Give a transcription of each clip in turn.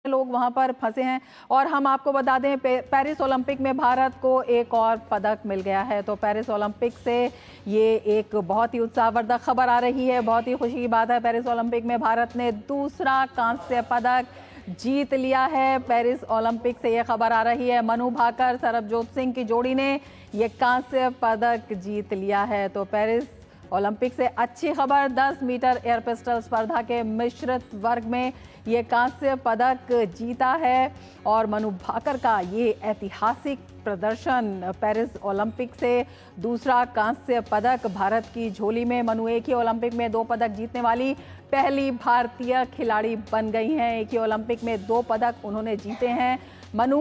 लोग वहां पर फंसे हैं। और हम आपको बता दें, पेरिस ओलंपिक में भारत को एक और पदक मिल गया है। तो पेरिस ओलंपिक से ये एक बहुत ही उत्साहवर्धक खबर आ रही है, बहुत ही खुशी की बात है। पेरिस ओलंपिक में भारत ने दूसरा कांस्य पदक जीत लिया है। पेरिस ओलंपिक से ये खबर आ रही है, मनु भाकर सरबजोत सिंह की जोड़ी ने ये कांस्य पदक जीत लिया है। तो पेरिस ओलंपिक से अच्छी खबर, 10 मीटर एयर पिस्टल स्पर्धा के मिश्रित वर्ग में ये कांस्य पदक जीता है। और मनु भाकर का ये ऐतिहासिक प्रदर्शन, पेरिस ओलंपिक से दूसरा कांस्य पदक भारत की झोली में। मनु एक ही ओलंपिक में 2 पदक जीतने वाली पहली भारतीय खिलाड़ी बन गई हैं। एक ही ओलंपिक में 2 पदक उन्होंने जीते हैं। मनु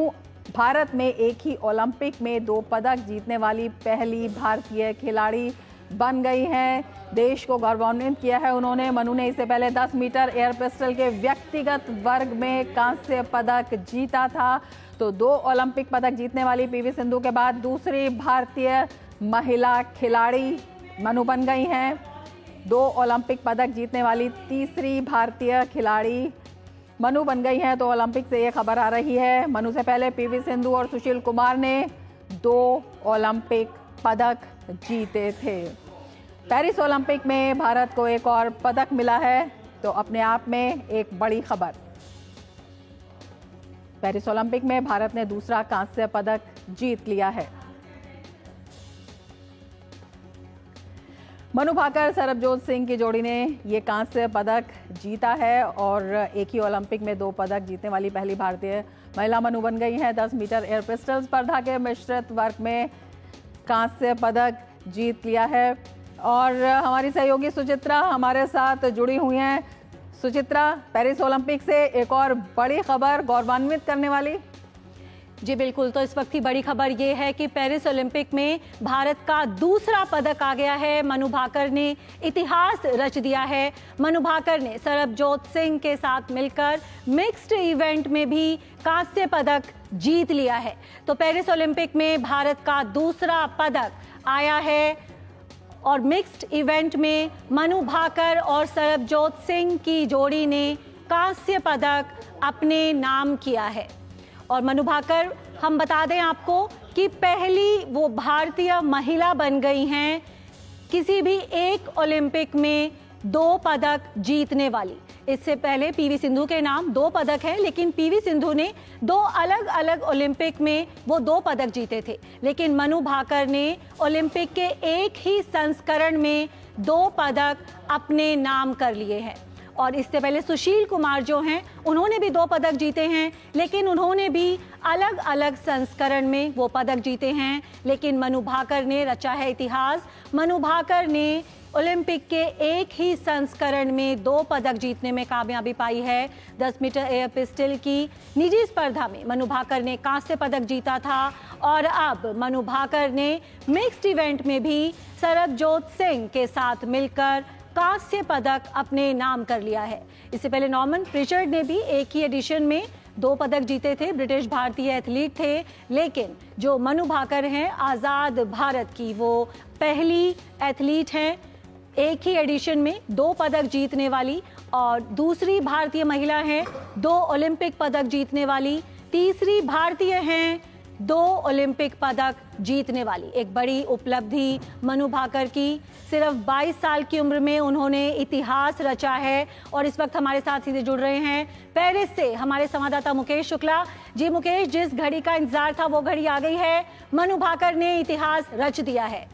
भारत में एक ही ओलंपिक में 2 पदक जीतने वाली पहली भारतीय खिलाड़ी बन गई हैं। देश को गौरवान्वित किया है उन्होंने। मनु ने इससे पहले 10 मीटर एयर पिस्टल के व्यक्तिगत वर्ग में कांस्य पदक जीता था। तो 2 ओलंपिक पदक जीतने वाली पीवी सिंधु के बाद दूसरी भारतीय महिला खिलाड़ी मनु बन गई हैं। 2 ओलंपिक पदक जीतने वाली तीसरी भारतीय खिलाड़ी मनु बन गई हैं। तो ओलंपिक से ये खबर आ रही है, मनु से पहले पीवी सिंधु और सुशील कुमार ने 2 ओलंपिक पदक जीते थे। पेरिस ओलंपिक में भारत को एक और पदक मिला है, तो अपने आप में एक बड़ी खबर। पेरिस ओलंपिक में भारत ने दूसरा कांस्य पदक जीत लिया है। मनु भाकर सरबजोत सिंह की जोड़ी ने ये कांस्य पदक जीता है और एक ही ओलंपिक में 2 पदक जीतने वाली पहली भारतीय महिला मनु बन गई है। 10 मीटर एयर पिस्टल स्पर्धा के मिश्रित वर्ग में कांस्य पदक जीत लिया है। और हमारी सहयोगी सुचित्रा हमारे साथ जुड़ी हुई हैं। सुचित्रा, पेरिस ओलंपिक से एक और बड़ी खबर, गौरवान्वित करने वाली। जी बिल्कुल, तो इस वक्त की बड़ी खबर ये है कि पेरिस ओलंपिक में भारत का दूसरा पदक आ गया है। मनु भाकर ने इतिहास रच दिया है। मनु भाकर ने सरबजोत सिंह के साथ मिलकर मिक्स्ड इवेंट में भी कांस्य पदक जीत लिया है। तो पेरिस ओलंपिक में भारत का दूसरा पदक आया है और मिक्स्ड इवेंट में मनु भाकर और सरबजोत सिंह की जोड़ी ने कांस्य पदक अपने नाम किया है। और मनु भाकर, हम बता दें आपको कि पहली वो भारतीय महिला बन गई हैं किसी भी एक ओलंपिक में 2 पदक जीतने वाली। इससे पहले पीवी सिंधु के नाम 2 पदक है, लेकिन पीवी सिंधु ने 2 अलग अलग ओलंपिक में वो 2 पदक जीते थे। लेकिन मनु भाकर ने ओलंपिक के एक ही संस्करण में 2 पदक अपने नाम कर लिए हैं। और इससे पहले सुशील कुमार जो हैं, उन्होंने भी 2 पदक जीते हैं, लेकिन उन्होंने भी अलग अलग संस्करण में वो पदक जीते हैं। लेकिन मनु भाकर ने रचा है इतिहास। मनु भाकर ने ओलंपिक के एक ही संस्करण में 2 पदक जीतने में कामयाबी पाई है। 10 मीटर एयर पिस्टल की निजी स्पर्धा में मनु भाकर ने कांस्य पदक जीता था और अब मनु भाकर ने मिक्स्ड इवेंट में भी सरबजोत सिंह के साथ मिलकर कांस्य पदक अपने नाम कर लिया है। इससे पहले नॉर्मन प्रिचर्ड ने भी एक ही एडिशन में 2 पदक जीते थे, ब्रिटिश भारतीय एथलीट थे। लेकिन जो मनु भाकर हैं, आज़ाद भारत की वो पहली एथलीट हैं एक ही एडिशन में 2 पदक जीतने वाली, और दूसरी भारतीय महिला हैं 2 ओलंपिक पदक जीतने वाली, तीसरी भारतीय हैं 2 ओलंपिक पदक जीतने वाली। एक बड़ी उपलब्धि मनु भाकर की। सिर्फ 22 साल की उम्र में उन्होंने इतिहास रचा है। और इस वक्त हमारे साथ सीधे जुड़ रहे हैं पेरिस से हमारे संवाददाता मुकेश शुक्ला। जी मुकेश, जिस घड़ी का इंतजार था वो घड़ी आ गई है, मनु भाकर ने इतिहास रच दिया है।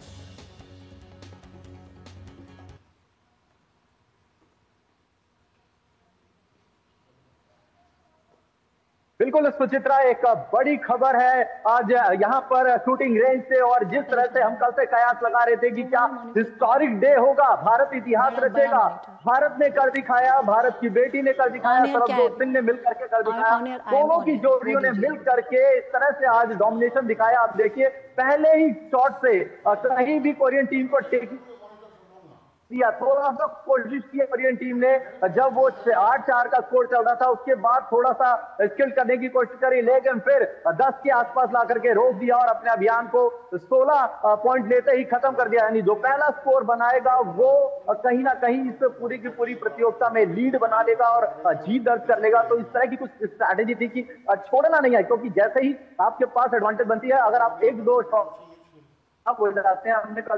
बिल्कुल सुचित्रा, एक बड़ी खबर है आज यहाँ पर शूटिंग रेंज से। और जिस तरह से हम कल से कयास लगा रहे थे कि क्या हिस्टोरिक डे होगा, भारत इतिहास रचेगा, भारत ने कर दिखाया, भारत की बेटी ने कर दिखाया, सरबजोत सिंह ने मिल करके कर दिखाया, दोनों की जोड़ियों ने मिल करके इस तरह से आज डोमिनेशन दिखाया। आप देखिए, पहले ही शॉट से कहीं भी कोरियन टीम को टेक दिया, थोड़ा सा कोशिश की कोरियन टीम ने। जब वो 8-4 का स्कोर चल रहा था उसके बाद थोड़ा सा स्किल करने की कोशिश करी, लेकिन फिर 10 के आसपास ला करके रोक दिया और अपने अभियान को 16 पॉइंट लेते ही खत्म कर दिया। यानी जो पहला स्कोर बनाएगा वो कहीं ना कहीं इस पूरी की पूरी प्रतियोगिता में लीड बना लेगा और जीत दर्ज कर लेगा। तो इस तरह की कुछ स्ट्रैटेजी थी कि छोड़ना नहीं है, क्योंकि जैसे ही आपके पास एडवांटेज बनती है, अगर आप 1-2 शॉट आप बोल जाते हैं। हमने कल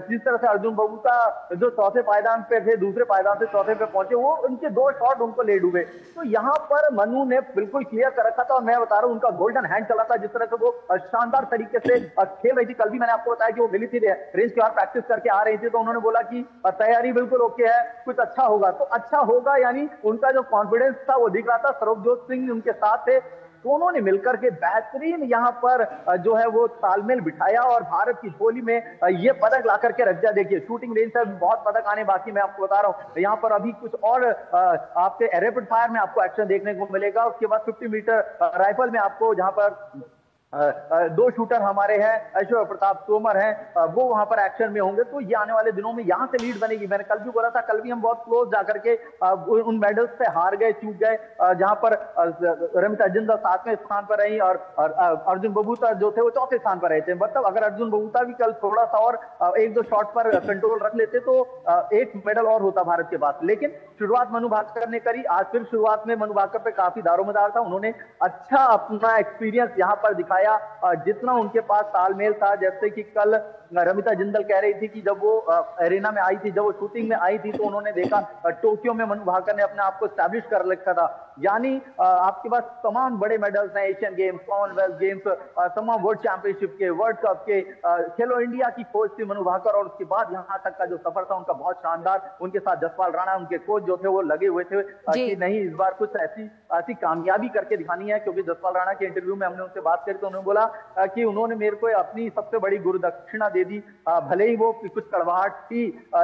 जिस तरह से अर्जुन बबूता जो चौथे पायदान पे थे, दूसरे पायदान से चौथे पे पहुंचे, वो उनके 2 शॉट उनको ले डूबे। तो यहाँ पर मनु ने बिल्कुल क्लियर कर रखा था और मैं बता रहा हूँ उनका गोल्डन हैंड चला था। जिस तरह से वो शानदार तरीके से खेल रही थी। कल भी मैंने आपको बताया कि वो मिली थी रेंज के और प्रैक्टिस करके आ रही थी, तो उन्होंने बोला कि तैयारी बिल्कुल ओके है, कुछ अच्छा होगा। तो अच्छा होगा यानी उनका जो कॉन्फिडेंस था वो दिख रहा था। सरबजोत सिंह उनके साथ थे, दोनों ने मिलकर के बेहतरीन यहाँ पर जो है वो तालमेल बिठाया और भारत की झोली में ये पदक ला करके रख दिया। देखिए शूटिंग रेंज से बहुत पदक आने बाकी, मैं आपको बता रहा हूँ। यहाँ पर अभी कुछ और आपके रैपिड फायर में आपको एक्शन देखने को मिलेगा। उसके बाद 50 मीटर राइफल में आपको जहाँ पर 2 शूटर हमारे हैं, ऐश्वर्य प्रताप तोमर हैं, वो वहां पर एक्शन में होंगे। तो ये आने वाले दिनों में यहां से लीड बनेगी। मैंने कल भी बोला था, कल भी हम बहुत क्लोज जाकर के उन मेडल्स से हार गए, चूक गए, जहां पर रमिता जिंदल 7वें स्थान पर रही और अर्जुन बबूता जो थे वो 4थे स्थान पर रहे थे। मतलब अगर अर्जुन बबूता भी कल थोड़ा सा और 1-2 शॉट पर कंट्रोल रख लेते तो 1 मेडल और होता भारत के पास। लेकिन शुरुआत मनु भाकर ने करी। आज फिर शुरुआत में मनु भाकर पे काफी दारोमदार था। उन्होंने अच्छा अपना एक्सपीरियंस यहाँ पर दिखाया, जितना उनके पास तालमेल था। जैसे कि कल रमिता जिंदल कह रही थी कि जब वो एरेना में आई थी, जब वो शूटिंग में आई थी, तो उन्होंने देखा टोक्यो में मनु भाकर ने अपने आप को स्टैब्लिश कर रखा था। यानी आपके पास तमाम बड़े मेडल्स हैं, एशियन गेम्स, कॉमनवेल्थ गेम्स, तमाम वर्ल्ड चैंपियनशिप के, वर्ल्ड कप के, खेलो इंडिया की कोच थी मनु भाकर। और उसके बाद यहाँ तक का जो सफर था उनका बहुत शानदार। उनके साथ जसपाल राणा उनके कोच जो थे वो लगे हुए थे कि नहीं इस बार कुछ ऐसी कामयाबी करके दिखानी है। क्योंकि जसपाल राणा के इंटरव्यू में हमने उनसे बात करी तो उन्होंने बोला कि उन्होंने मेरे को अपनी सबसे बड़ी गुरु दक्षिणा दे दी, भले ही वो कुछ कड़वाहट थी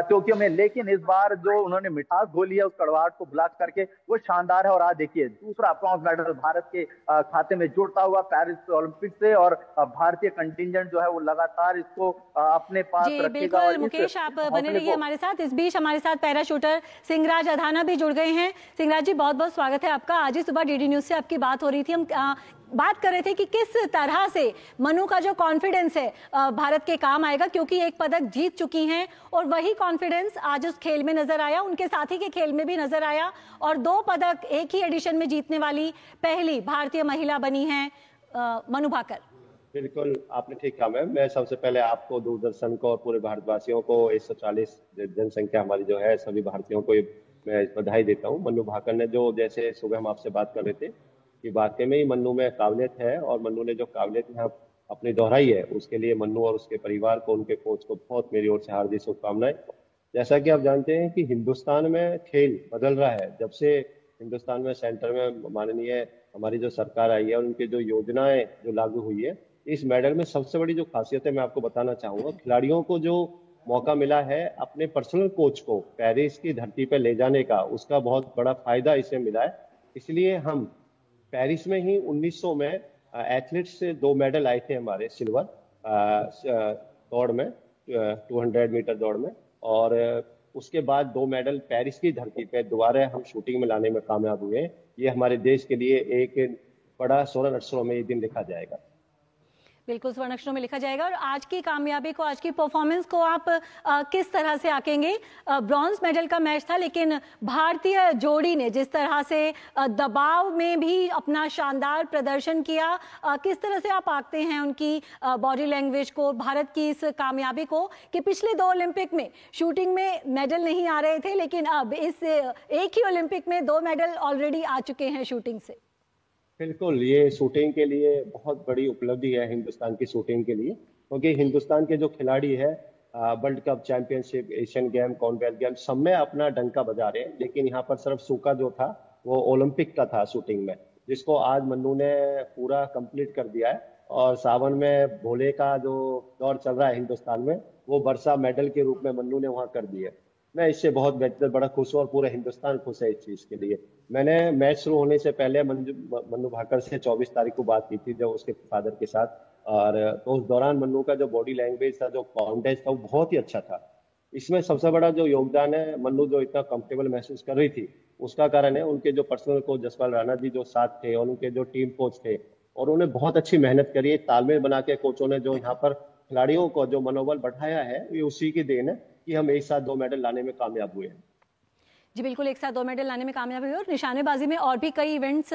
टोक्यो में, लेकिन इस बार जो उन्होंने मिठास घोली है उस कड़वाहट को भुला करके वो शानदार है। और आज देखिए दूसरा ब्रॉन्ज मेडल भारत के खाते में जुड़ता हुआ पेरिस ओलंपिक से, और भारतीय कंटिंजेंट जो है वो लगातार इसको अपने पास रखेगा। बिल्कुल मुकेश, आप बने रहिए हमारे साथ। इस बीच हमारे साथ पैराशूटर सिंहराज अधाना भी जुड़ गए हैं। सिंहराज जी बहुत बहुत स्वागत है आपका। आज ही सुबह डीडी न्यूज से आपकी बात हो रही थी, हम बात कर रहे थे कि किस तरह से मनु का जो कॉन्फिडेंस है भारत के काम आएगा, क्योंकि 1 पदक जीत चुकी हैं और वही कॉन्फिडेंस आज उस खेल में नजर आया, उनके साथी के खेल में भी नजर आया। और 2 पदक एक ही एडिशन में जीतने वाली पहली भारतीय महिला बनी हैं मनु भाकर। बिल्कुल आपने ठीक कहा मैम। मैं सबसे पहले आपको, दूरदर्शन को और पूरे भारतवासियों को, 140 जनसंख्या हमारी जो है, सभी भारतीयों को मैं बधाई देता हूँ। मनु भाकर ने जो, जैसे सुबह हम आपसे बात कर रहे थे कि वाकई में ही मन्नू में काबिलियत है, और मन्नू ने जो काबिलियत यहाँ अपनी दोहराई है उसके लिए मन्नू और उसके परिवार को, उनके कोच को बहुत मेरी ओर से हार्दिक शुभकामनाएं। जैसा कि आप जानते हैं कि हिंदुस्तान में खेल बदल रहा है। जब से हिंदुस्तान में सेंटर में माननीय हमारी जो सरकार आई है और उनकी जो योजनाएं जो लागू हुई है, इस मेडल में सबसे बड़ी जो खासियत है मैं आपको बताना चाहूंगा, खिलाड़ियों को जो मौका मिला है अपने पर्सनल कोच को पेरिस की धरती पर ले जाने का, उसका बहुत बड़ा फायदा इसे मिला है। इसलिए हम पेरिस में ही 1900 में एथलीट्स से 2 मेडल आए थे हमारे, सिल्वर दौड़ में, 200 मीटर दौड़ में, और उसके बाद 2 मेडल पेरिस की धरती पे दोबारा हम शूटिंग में लाने में कामयाब हुए। ये हमारे देश के लिए एक बड़ा स्वर्ण अक्षरों में ये दिन लिखा जाएगा। बिल्कुल स्वर्ण अक्षरों में लिखा जाएगा। और आज की कामयाबी को, आज की परफॉर्मेंस को आप किस तरह से आंकेंगे? ब्रॉन्ज मेडल का मैच था, लेकिन भारतीय जोड़ी ने जिस तरह से दबाव में भी अपना शानदार प्रदर्शन किया, किस तरह से आप आंकते हैं उनकी बॉडी लैंग्वेज को, भारत की इस कामयाबी को कि पिछले 2 ओलंपिक में शूटिंग में मेडल नहीं आ रहे थे, लेकिन अब इस एक ही ओलंपिक में 2 मेडल ऑलरेडी आ चुके हैं शूटिंग से? बिल्कुल, ये शूटिंग के लिए बहुत बड़ी उपलब्धि है हिंदुस्तान की शूटिंग के लिए, क्योंकि हिंदुस्तान के जो खिलाड़ी है world cup, championship, Asian game, Commonwealth game, सब में अपना डंका बजा रहे हैं। लेकिन यहाँ पर सिर्फ सूका जो था वो ओलंपिक का था शूटिंग में, जिसको आज मन्नू ने पूरा कंप्लीट कर दिया है। और सावन में भोले का जो दौर चल रहा है हिंदुस्तान में, वो वर्षा मेडल के रूप में मन्नू ने वहाँ कर दिया। मैं इससे बहुत बेहतर बड़ा खुश हूँ और पूरा हिंदुस्तान खुश है इस चीज़ के लिए। मैंने मैच शुरू होने से पहले मन्नू भाकर से 24 तारीख को बात की थी, जब उसके फादर के साथ, और तो उस दौरान मन्नू का जो बॉडी लैंग्वेज था, जो कॉन्फिडेंस था, वो बहुत ही अच्छा था। इसमें सबसे बड़ा जो योगदान है, मन्नू जो इतना कंफर्टेबल महसूस कर रही थी, उसका कारण है उनके जो पर्सनल कोच जसपाल राणा जी जो साथ थे, और उनके जो टीम कोच थे, और उन्होंने बहुत अच्छी मेहनत करी है। तालमेल बना के कोचों ने जो यहाँ पर खिलाड़ियों को जो मनोबल बढ़ाया है, ये उसी की देन है कि हम एक साथ 2 मेडल लाने में कामयाब हुए हैं। जी बिल्कुल, एक साथ 2 मेडल लाने में कामयाब हुए और निशानेबाजी में और भी कई इवेंट्स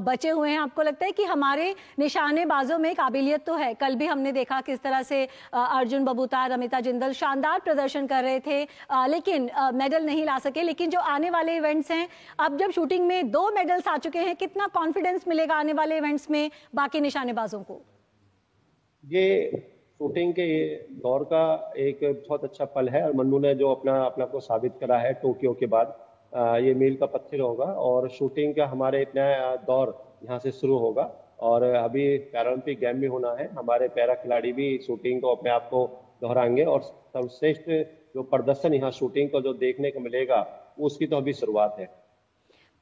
बचे हुए हैं। आपको लगता है कि हमारे निशानेबाजों में काबिलियत तो है? कल भी हमने देखा किस तरह से अर्जुन बबूता, रमिता जिंदल शानदार प्रदर्शन कर रहे थे, लेकिन मेडल नहीं ला सके। लेकिन जो आने वाले इवेंट्स हैं, अब जब शूटिंग में 2 मेडल्स आ चुके हैं, कितना कॉन्फिडेंस मिलेगा आने वाले इवेंट्स में बाकी निशानेबाजों को? ये शूटिंग के दौर का एक बहुत अच्छा पल है, और मन्नू ने जो अपना अपना को साबित करा है टोक्यो के बाद, ये मील का पत्थर होगा। और शूटिंग का हमारे नया दौर यहाँ से शुरू होगा, और अभी पैरालंपिक गेम भी होना है। हमारे पैरा खिलाड़ी भी शूटिंग को अपने आप को दोहराएंगे, और सर्वश्रेष्ठ जो प्रदर्शन यहाँ शूटिंग को जो देखने को मिलेगा, उसकी तो अभी शुरुआत है।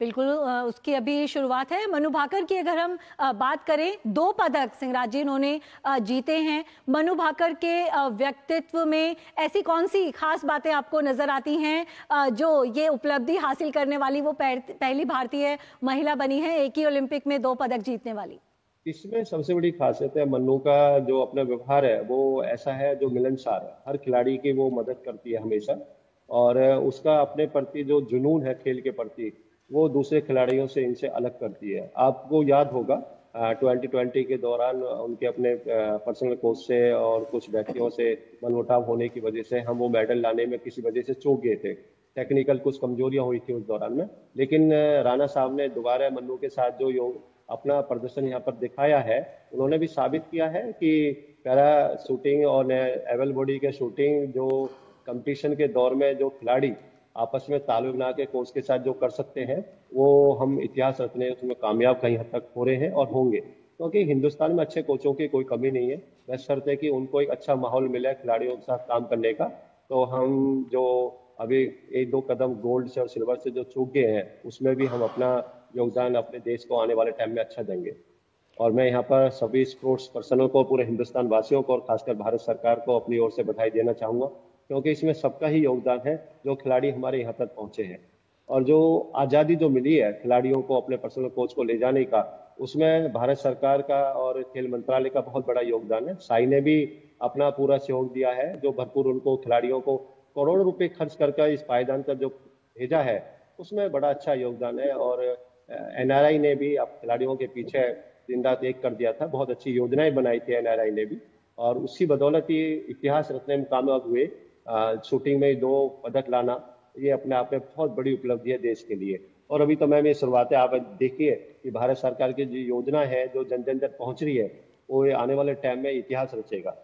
बिल्कुल, उसकी अभी शुरुआत है। मनु भाकर की अगर हम बात करें, 2 पदक सिंहराज जी उन्होंने जीते हैं। मनु भाकर के व्यक्तित्व में ऐसी कौन सी खास बातें आपको नजर आती हैं जो ये उपलब्धि हासिल करने वाली वो पहली भारतीय महिला बनी है एक ही ओलंपिक में 2 पदक जीतने वाली? इसमें सबसे बड़ी खासियत है मन्नू का जो अपना व्यवहार है, वो ऐसा है जो मिलनसार है। हर खिलाड़ी की वो मदद करती है हमेशा, और उसका अपने प्रति जो जुनून है खेल के प्रति, वो दूसरे खिलाड़ियों से इनसे अलग करती है। आपको याद होगा 2020 के दौरान उनके अपने पर्सनल कोच से और कुछ व्यक्तियों से मनमुटाव होने की वजह से हम वो मेडल लाने में किसी वजह से चूक गए थे। टेक्निकल कुछ कमजोरियां हुई थी उस दौरान में, लेकिन राणा साहब ने दोबारा मन्नू के साथ जो योग अपना प्रदर्शन यहाँ पर दिखाया है, उन्होंने भी साबित किया है कि पैरा शूटिंग और एवल बॉडी के शूटिंग जो कंपटीशन के दौर में जो खिलाड़ी आपस में तालमेल बना के कोच के साथ जो कर सकते हैं, वो हम इतिहास रचने उसमें कामयाब कहीं हद तक हो रहे हैं और होंगे। क्योंकि हिंदुस्तान में अच्छे कोचों की कोई कमी नहीं है, बस शर्त है कि उनको एक अच्छा माहौल मिले खिलाड़ियों के साथ काम करने का। तो हम जो अभी 1-2 कदम गोल्ड से और सिल्वर से जो चूक गए हैं, उसमें भी हम अपना योगदान अपने देश को आने वाले टाइम में अच्छा देंगे। और मैं यहाँ पर सभी स्पोर्ट्स पर्सनों को, पूरे हिंदुस्तान वासियों को और खासकर भारत सरकार को अपनी ओर से बधाई देना चाहूँगा, क्योंकि इसमें सबका ही योगदान है जो खिलाड़ी हमारे यहाँ तक पहुँचे हैं। और जो आज़ादी जो मिली है खिलाड़ियों को अपने पर्सनल कोच को ले जाने का, उसमें भारत सरकार का और खेल मंत्रालय का बहुत बड़ा योगदान है। साई ने भी अपना पूरा सहयोग दिया है, जो भरपूर उनको खिलाड़ियों को करोड़ों रुपए खर्च करके इस पायदान तक जो भेजा है, उसमें बड़ा अच्छा योगदान है। और एनआरआई ने भी अब खिलाड़ियों के पीछे दिन रात एक कर दिया था, बहुत अच्छी योजनाएं बनाई थी एनआरआई ने भी, और उसी बदौलत ये इतिहास रचने में कामयाब हुए। शूटिंग में 2 पदक लाना, ये अपने आप में बहुत बड़ी उपलब्धि है देश के लिए। और अभी तो मैम ये शुरुआत है, आप देखिए कि भारत सरकार की जो योजना है जो जन जन तक पहुंच रही है, वो आने वाले टाइम में इतिहास रचेगा।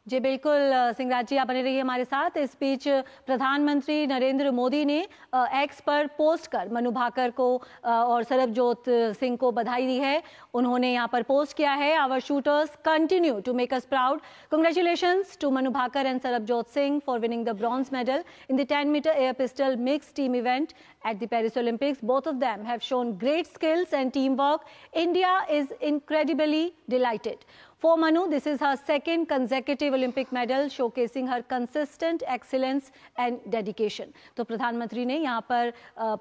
जी बिल्कुल, सिंहराज जी आप बने रहिए हमारे साथ। इस बीच प्रधानमंत्री नरेंद्र मोदी ने एक्स पर पोस्ट कर मनु भाकर को और सरबजोत सिंह को बधाई दी है। उन्होंने यहाँ पर पोस्ट किया है, our shooters continue to make us proud, congratulations to Manu Bhaker and Sarabjot Singh for winning the bronze medal in the 10-meter air pistol mix team event at the Paris Olympics. Both of them have shown great skills and teamwork. India is incredibly delighted. For Manu, this is her 2nd consecutive Olympic medal, showcasing her consistent excellence and dedication. तो प्रधानमंत्री ने यहाँ पर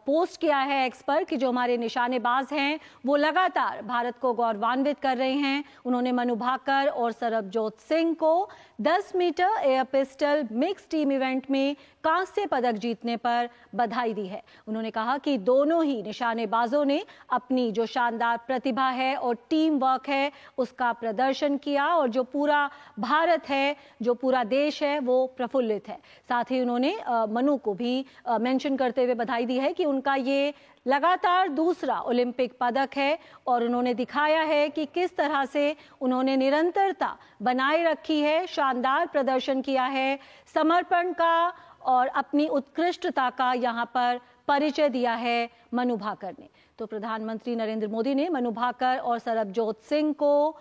post किया है x पर कि जो हमारे निशानेबाज हैं वो लगातार भारत को गौरवान्वित कर रहे हैं। उन्होंने मनु भाकर और सरबजोत सिंह को 10 metre air pistol mix team event में कांस्य पदक जीतने पर बधाई दी है। उन्होंने कहा कि दोनों ही निशानेबाजों ने अपनी जो शानदार प्रतिभा है और टीम वर्क है उसका प्रदर्शन किया, और जो पूरा भारत है, जो पूरा देश है, वो प्रफुल्लित है। साथ ही उन्होंने मनु को भी मेंशन करते हुए बधाई दी है कि उनका ये लगातार दूसरा ओलंपिक पदक है, और उन्होंने दिखाया है कि किस तरह से उन्होंने निरंतरता बनाए रखी है, शानदार प्रदर्शन किया है, समर्पण का और अपनी उत्कृष्टता का यहाँ पर परिचय दिया है मनु भाकर ने। तो प्रधानमंत्री नरेंद्र मोदी ने मनु भाकर और सरबजोत सिंह को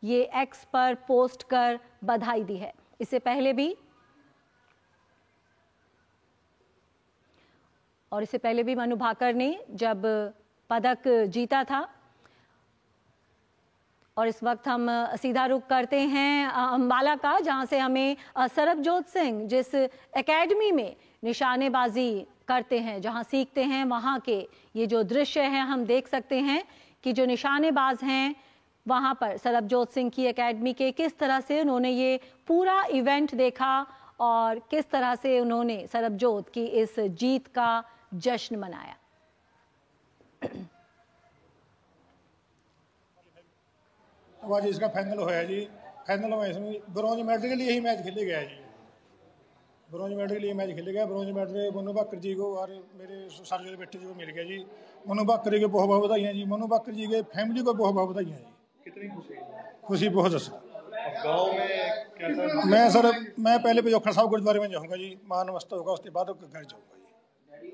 ये एक्स पर पोस्ट कर बधाई दी है। इससे पहले भी मनु भाकर ने जब पदक जीता था और इस वक्त हम सीधा रुख करते हैं अंबाला का, जहां से हमें सरबजोत सिंह जिस एकेडमी में निशानेबाजी करते हैं, जहां सीखते हैं, वहां के ये जो दृश्य है हम देख सकते हैं कि जो निशानेबाज हैं वहां पर सरबजोत सिंह की एकेडमी के किस तरह से उन्होंने ये पूरा इवेंट देखा और किस तरह से उन्होंने सरबजोत की इस जीत का जश्न मनाया। आज इसका फाइनल होया जी। फाइनल में इसमें ब्रॉन्ज मेडल के लिए ही मैच खेले गया जी। ब्रॉन्ज मेडल के लिए मैच खेले गया। ब्रॉन्ज मेडल मनु भाकर जी को और मेरे सारे जो बेटे जी को मिल गया जी। मनु भाकर जी को बहुत बहुत बधाइयाँ जी। मनु भाकर जी के फैमिली को बहुत बहुत बधाइयाँ जी। कितनी खुशी? खुशी बहुत है। गाँव में कैसा? मैं सर मैं पहले पिजोखर साहब गुरुद्वारे में जाऊँगा जी, मान नमस्त होगा, उसके बाद घर जाऊँगा जी।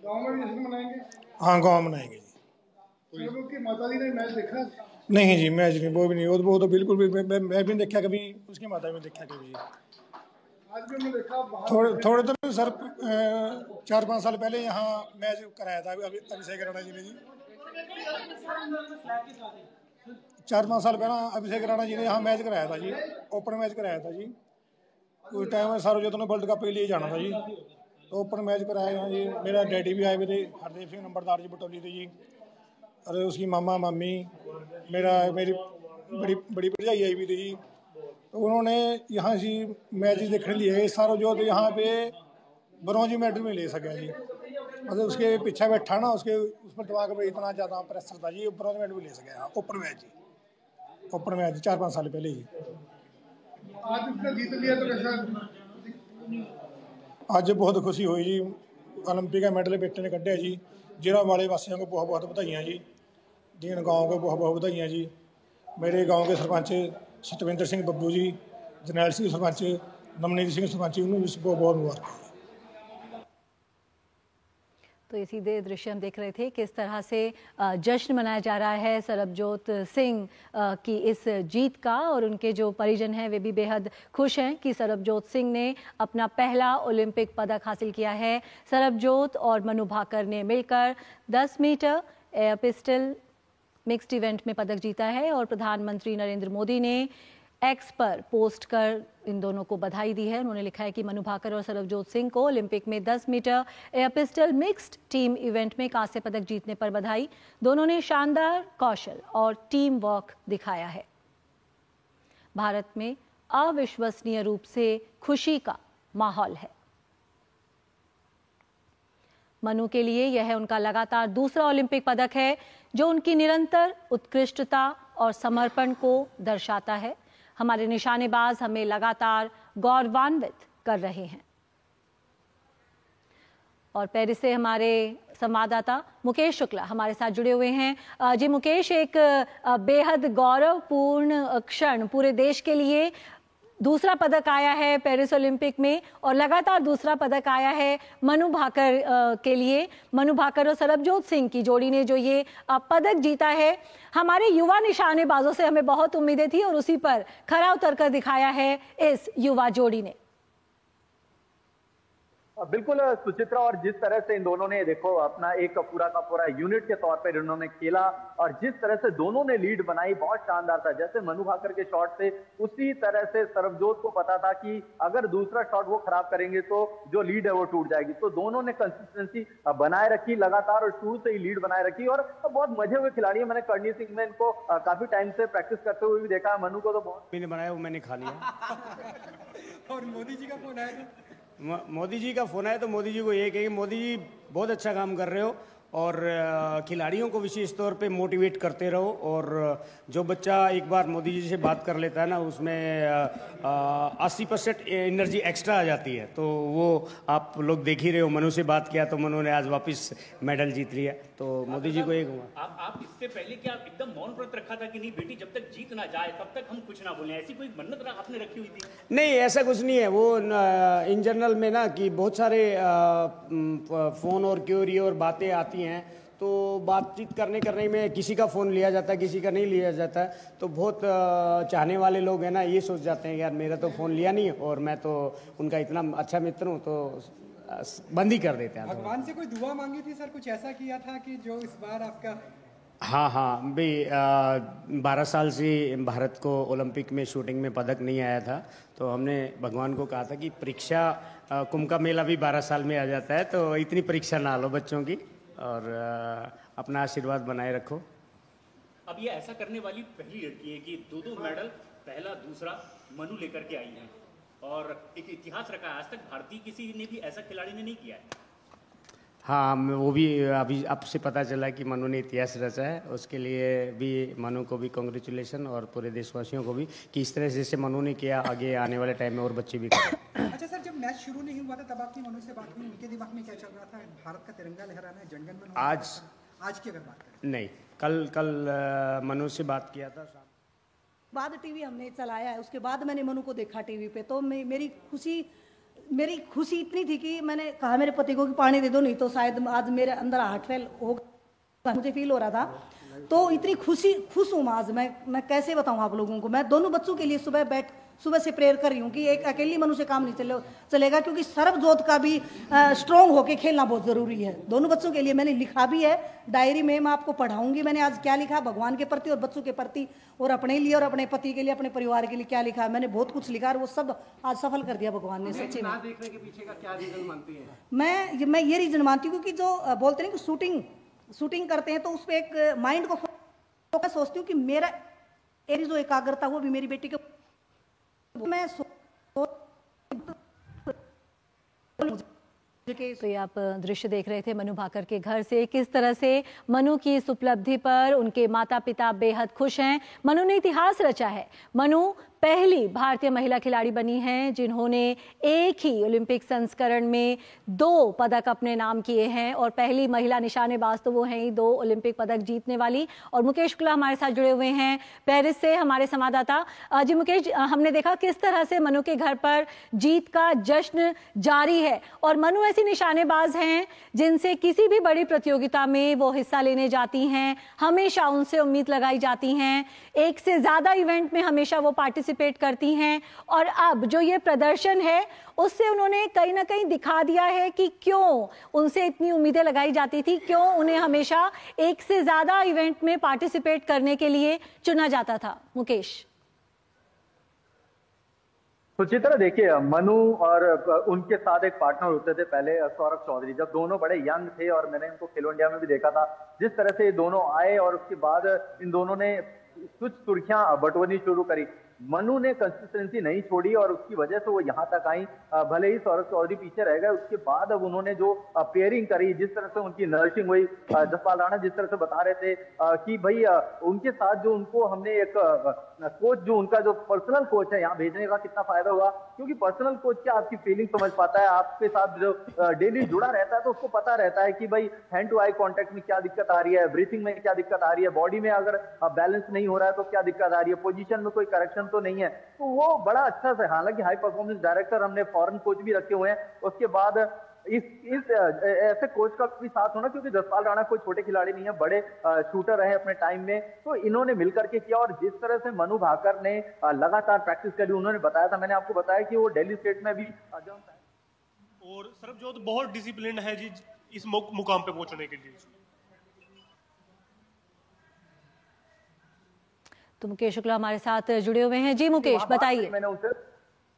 गाँव में भी जश्न मनाएंगे? हाँ, गाँव मनाएंगे जी। तो माता जी ने मैच देखा? नहीं जी, मैच नहीं, वो भी नहीं, वो तो बिल्कुल भी मैं भी नहीं देखा कभी, उसकी माता भी देखा कभी जी। आज भी हमने देखा थोड़े दिन सर 4-5 साल पहले यहाँ मैच कराया था अभिषेक राणा जी ने जी। 4-5 साल पहले अभिषेक राणा जी ने यहाँ मैच कराया था जी, ओपन मैच कराया था जी। उस टाइम में सरबजोत ने वर्ल्ड कप के लिए जाना था जी, तो ओपन मैच कराया यहाँ जी। मेरा डैडी भी आए हुए थे, हरदेव सिंह नंबरदार जी बटौली थे जी, अरे उसकी मामा मामी, मेरी बड़ी भरजाई आई हुई थी जी। तो उन्होंने यहाँ से मैच देखने लिए सरबजोत यहाँ पे ब्रॉन्ज मेडल में ले सके जी। मतलब उसके पीछे बैठा ना, उसके उस पर दिमाग में इतना ज़्यादा प्रेशर था जी, ब्रॉन्ज मेडल में ले सके यहाँ ओपन मैच जी। ओपन मैच 4-5 साल पहले ही। आज उसने जीत लिया तो कैसा? आज बहुत खुशी हुई जी। ओलंपिक का मेडल बेटे ने कढ़िया जी। जिला वाले वासियों को बहुत बहुत बधाइयाँ जी। दीन गाँव को बहुत बहुत बधाइयाँ जी। मेरे गांव के सरपंच सतविंदर सिंह बब्बू जी, जरनैल सिंह सरपंच, नवनीत सिंह सरपंच, उन्होंने भी बहुत बहुत मुबारक। तो ये सीधे दृश्य हम देख रहे थे किस तरह से जश्न मनाया जा रहा है सरबजोत सिंह की इस जीत का, और उनके जो परिजन हैं वे भी बेहद खुश हैं कि सरबजोत सिंह ने अपना पहला ओलंपिक पदक हासिल किया है। सरबजोत और मनु भाकर ने मिलकर 10 metre air pistol mixed event में पदक जीता है और प्रधानमंत्री नरेंद्र मोदी ने एक्स पर पोस्ट कर इन दोनों को बधाई दी है। उन्होंने लिखा है कि मनु भाकर और सरबजोत सिंह को ओलंपिक में 10 metre air pistol mixed team event में कांस्य पदक जीतने पर बधाई। दोनों ने शानदार कौशल और टीम वर्क दिखाया है। भारत में अविश्वसनीय रूप से खुशी का माहौल है। मनु के लिए यह उनका लगातार दूसरा ओलंपिक पदक है, जो उनकी निरंतर उत्कृष्टता और समर्पण को दर्शाता है। हमारे निशानेबाज हमें लगातार गौरवान्वित कर रहे हैं। और पेरिस से हमारे संवाददाता मुकेश शुक्ला हमारे साथ जुड़े हुए हैं। जी मुकेश, एक बेहद गौरवपूर्ण क्षण पूरे देश के लिए, दूसरा पदक आया है पेरिस ओलंपिक में और लगातार दूसरा पदक आया है मनु भाकर के लिए। मनु भाकर और सरबजोत सिंह की जोड़ी ने जो ये पदक जीता है, हमारे युवा निशानेबाजों से हमें बहुत उम्मीदें थी और उसी पर खरा उतर कर दिखाया है इस युवा जोड़ी ने। बिल्कुल सुचित्रा, और जिस तरह से इन दोनों ने देखो अपना एक पूरा का पूरा यूनिट के तौर पर इन्होंने खेला और जिस तरह से दोनों ने लीड बनाई, बहुत शानदार था। जैसे मनु भाकर के शॉट से उसी तरह से सरबजोत को पता था कि अगर दूसरा शॉट वो खराब करेंगे तो जो लीड है वो टूट जाएगी। तो दोनों ने कंसिस्टेंसी बनाए रखी लगातार और शुरू से ही लीड बनाए रखी और बहुत मजे हुए खिलाड़ी है। मैंने कर्णी सिंह में इनको काफी टाइम से प्रैक्टिस करते हुए भी देखा। मनु को तो बहुत मैंने बनाया वो मैंने खा लिया। और मोदी जी का फोन आया तो मोदी जी का फोन आया तो मोदी जी को ये कहे, मोदी जी बहुत अच्छा काम कर रहे हो और खिलाड़ियों को विशेष तौर पे मोटिवेट करते रहो। और जो बच्चा एक बार मोदी जी से बात कर लेता है ना, उसमें 80% एनर्जी एक्स्ट्रा आ जाती है। तो वो आप लोग देख ही रहे हो, मनु से बात किया तो मनु ने आज वापस मेडल जीत लिया। तो मोदी जी को एक आप इससे पहले क्या एकदम मौन व्रत रखा था कि नहीं बेटी जब तक जीत ना जाए तब तक हम कुछ ना बोलें, ऐसी कोई मन्नत आपने रखी हुई थी? नहीं, ऐसा कुछ नहीं है। वो इन जनरल में ना कि बहुत सारे फोन और क्यूरी और बातें आती हैं, तो बातचीत करने में किसी का फ़ोन लिया जाता है, किसी का नहीं लिया जाता है। तो बहुत चाहने वाले लोग हैं ना, ये सोच जाते हैं यार मेरा तो फ़ोन लिया नहीं और मैं तो उनका इतना अच्छा मित्र हूँ, तो बंद ही कर देते हैं। भगवान से कोई दुआ मांगी थी सर, कुछ ऐसा किया था कि जो इस बार आपका? हाँ हाँ भाई, 12 साल से भारत को ओलंपिक में शूटिंग में पदक नहीं आया था, तो हमने भगवान को कहा था कि परीक्षा, कुंभ का मेला भी 12 साल में आ जाता है, तो इतनी परीक्षा ना लो बच्चों की, और अपना आशीर्वाद बनाए रखो। अब ये ऐसा करने वाली पहली लड़की है कि दो मेडल, पहला दूसरा मनु लेकर के आई है, और एक इतिहास रखा है। आज तक भारतीय किसी ने भी ऐसा खिलाड़ी ने नहीं किया है। हाँ, वो भी अभी आपसे पता चला कि मनु ने इतिहास रचा है, उसके लिए भी मनु को भी कॉन्ग्रेचुलेशन, और पूरे देशवासियों को भी कि इस तरह से जैसे मनु ने किया, आगे आने वाले टाइम में और बच्चे भी करें। अच्छा सर, जब मैच शुरू नहीं हुआ था तब आपने मनु से बात की, उनके दिमाग में क्या चल रहा था? भारत का तिरंगा लहराना है, जनगण मन आज की अगर बात करें? नहीं, कल मनु से बात किया था। बाद टीवी हमने चलाया है, उसके बाद मैंने मनु को देखा टीवी पे, तो मेरी खुशी इतनी थी कि मैंने कहा मेरे पति को कि पानी दे दो, नहीं तो शायद आज मेरे अंदर हार्ट फेल होगा, मुझे फील हो रहा था। तो इतनी खुश हूँ आज मैं कैसे बताऊँ आप लोगों को। मैं दोनों बच्चों के लिए सुबह से प्रेयर कर रही हूँ कि एक अकेली मनु से काम नहीं चलेगा, क्योंकि सर्वजोत का भी स्ट्रॉन्ग होके खेलना बहुत ज़रूरी है। दोनों बच्चों के लिए मैंने लिखा भी है डायरी में, मैं आपको पढ़ाऊंगी मैंने आज क्या लिखा भगवान के प्रति और बच्चों के प्रति, और अपने लिए और अपने पति के लिए, अपने परिवार के लिए क्या लिखा है। मैंने बहुत कुछ लिखा और वो सब आज सफल कर दिया भगवान ने। सच्ची में देखने के पीछे का क्या रीजन मानती है? मैं ये रीजन मानती हूँ, क्योंकि जो बोलते हैं कि शूटिंग करते हैं तो उस पर एक माइंड को फोकस सोचती हूँ कि मेरी जो एकाग्रता वो भी मेरी बेटी के मैं तो ये आप दृश्य देख रहे थे मनु भाकर के घर से, किस तरह से मनु की इस उपलब्धि पर उनके माता पिता बेहद खुश हैं। मनु ने इतिहास रचा है। मनु पहली भारतीय महिला खिलाड़ी बनी हैं जिन्होंने एक ही ओलंपिक संस्करण में 2 पदक अपने नाम किए हैं, और पहली महिला निशानेबाज तो वो हैं ही 2 ओलंपिक पदक जीतने वाली। और मुकेश शुक्ला हमारे साथ जुड़े हुए हैं पेरिस से, हमारे संवाददाता। जी मुकेश, हमने देखा किस तरह से मनु के घर पर जीत का जश्न जारी है, और मनु ऐसी निशानेबाज हैं जिनसे किसी भी बड़ी प्रतियोगिता में वो हिस्सा लेने जाती हैं, हमेशा उनसे उम्मीद लगाई जाती हैं, एक से ज्यादा इवेंट में हमेशा वो पार्टिसिपेट करती हैं, और अब जो ये प्रदर्शन है उससे उन्होंने कहीं ना कहीं दिखा दिया है कि क्यों उनसे इतनी उम्मीदें लगाई जाती थी, क्यों उन्हें हमेशा एक से ज्यादा इवेंट में पार्टिसिपेट करने के लिए चुना जाता था। मुकेश। सुचित्रा, देखिए मनु और उनके साथ एक पार्टनर होते थे पहले, सौरभ चौधरी, जब दोनों बड़े यंग थे, और मैंने इनको खेलो इंडिया में भी देखा था जिस तरह से ये दोनों आए, और उसके बाद इन दोनों ने कुछ सुर्खियां बटोरनी शुरू करी। मनु ने कंसिस्टेंसी नहीं छोड़ी और उसकी वजह से वो यहाँ तक आई। भले ही सौरभ चौधरी पीछे रह गए, उसके बाद अब उन्होंने जो पेयरिंग करी, जिस तरह से उनकी नर्सिंग हुई, जसपाल राणा जिस तरह से बता रहे थे कि भाई उनके साथ जो उनको हमने एक कोच, जो उनका जो पर्सनल कोच है यहाँ भेजने का कितना फायदा हुआ, क्योंकि पर्सनल कोच क्या आपकी फीलिंग समझ पाता है, आपके साथ जो डेली जुड़ा रहता है, तो उसको पता रहता है कि भाई हैंड टू आई कॉन्टेक्ट में क्या दिक्कत आ रही है, ब्रीथिंग में क्या दिक्कत आ रही है, बॉडी में अगर बैलेंस नहीं हो रहा है तो क्या दिक्कत आ रही है, पोजीशन में कोई करेक्शन तो नहीं है। तो वो बड़ा अच्छा से, हालांकि हाई परफॉर्मेंस डायरेक्टर हमने फॉरेन कोच भी रखे हुए हैं, उसके बाद इस ऐसे कोच का भी साथ होना, क्योंकि जसपाल राणा कोई छोटे खिलाड़ी नहीं है, बड़े शूटर रहे अपने टाइम में, तो इन्होंने मिलकर के किया। और जिस तरह से मनु भाकर ने लगातार प्रैक्टिस करी, उन्होंने बताया था, मैंने आपको बताया कि वो दिल्ली स्टेट में भी, और सर्वजोत बहुत डिसिप्लिन है जी इस मुकाम पे पहुंचने के लिए। तो मुकेश शुक्ला हमारे साथ जुड़े हुए हैं। जी मुकेश, बताइए। मैंने उसे